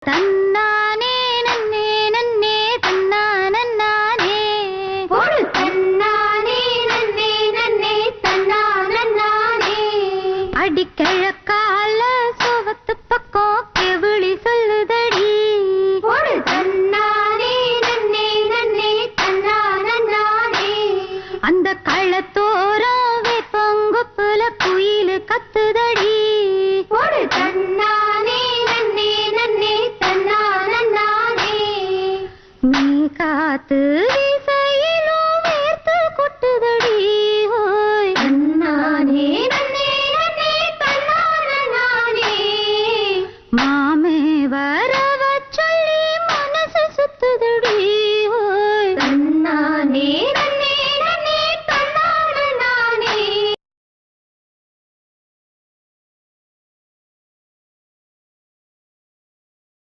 தன்னானே நன்னே நன்னே தன்னானே போடு தன்னானே நன்னே நன்னே தன்னானே அடிக்கிழக்கால சுவத்து பக்கம் கெவிழி சொல்லுதடி போடு தன்னானே நன்னே நன்னே தன்னானே அந்த கள்ளத்தோரம் வேப்பங்குப்புல குயில் கத்துதடி போடு தன்னானே நன்னே நன்னே தன்னானே நீ காத்து